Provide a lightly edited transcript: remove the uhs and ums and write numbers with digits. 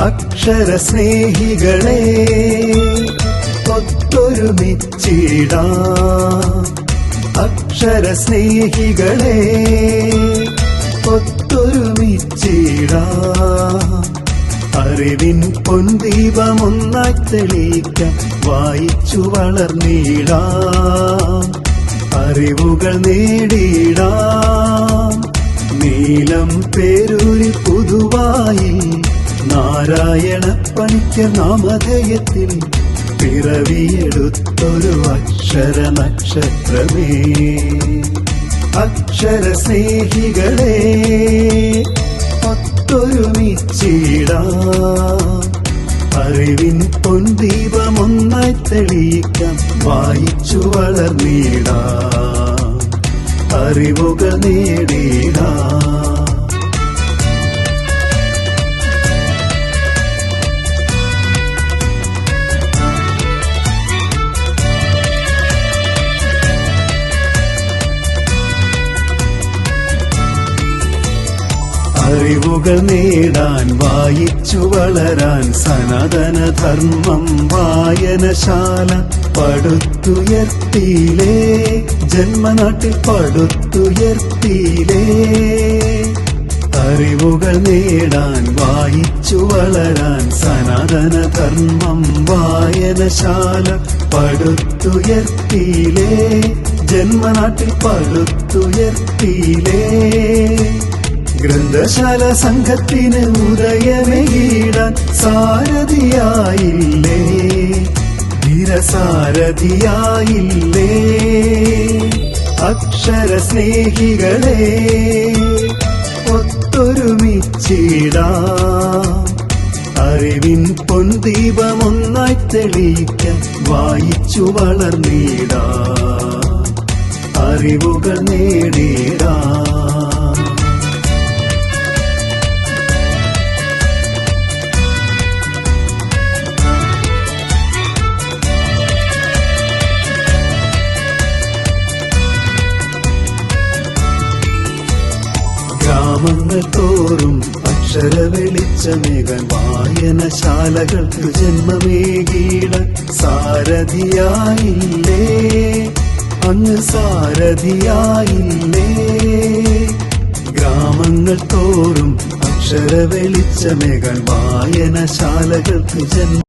അക്ഷര സ്നേഹികളെ ഒത്തൊരുമിച്ചിടാം. അക്ഷര സ്നേഹികളെ ഒത്തൊരുമിച്ചിടാം. അറിവിൻ പൊൻദീപമൊന്നായി തെളിയിക്കാം, വായിച്ചു വളർന്നിടാം. അറിവുകൾ നേടിയിടാം. നീലം പേരൂരിൽ പുതുവായി നാരായണ പണിക്കർ നാമധേയത്തിൽ പിറവിയെടുത്തൊരു അക്ഷര നക്ഷത്രമേ. അക്ഷര സ്നേഹികളെ ഒത്തൊരുമിച്ചിടാം. അറിവിൻ പൊൻദീപമൊന്നായി തെളിയിക്കാം, വായിച്ചു വളർന്നിടാം. അറിവുകൾ നേടിടാം. അറിവുകൾ നേടാൻ വായിച്ചു വളരാൻ സനാതന ധർമ്മം വായനശാല പടുത്തുയർത്തിയിലേ. ജന്മനാട്ടിൽ പടുത്തുയർത്തിയിലേ. അറിവുകൾ നേടാൻ വായിച്ചു വളരാൻ സനാതന ധർമ്മം വായനശാല പടുത്തുയർത്തിയിലേ. ജന്മനാട്ടിൽ പടുത്തുയർത്തിയിലേ. ഗ്രന്ഥശാല സംഘത്തിന് ഉദയമേകിടാൻ സാരഥിയായില്ലേ, ധീരസാരഥിയായില്ലേ. അക്ഷര സ്നേഹികളെ ഒത്തൊരുമിച്ചിടാം. അറിവിൻ പൊൻദീപമൊന്നായി തെളിയിക്കാൻ, വായിച്ചു വളർന്നിടാം. അറിവുകൾ നേടിടാം. ഗ്രാമങ്ങൾ തോറും അക്ഷര വെളിച്ചമേകാൻ വായനശാലകൾക്ക് ജന്മമേകിടാൻ സാരഥിയായില്ലേ, അങ്ങ് സാരഥിയായില്ലേ. ഗ്രാമങ്ങൾ തോറും അക്ഷര വെളിച്ചമേകാൻ വായനശാലകൾക്ക് ജന്മ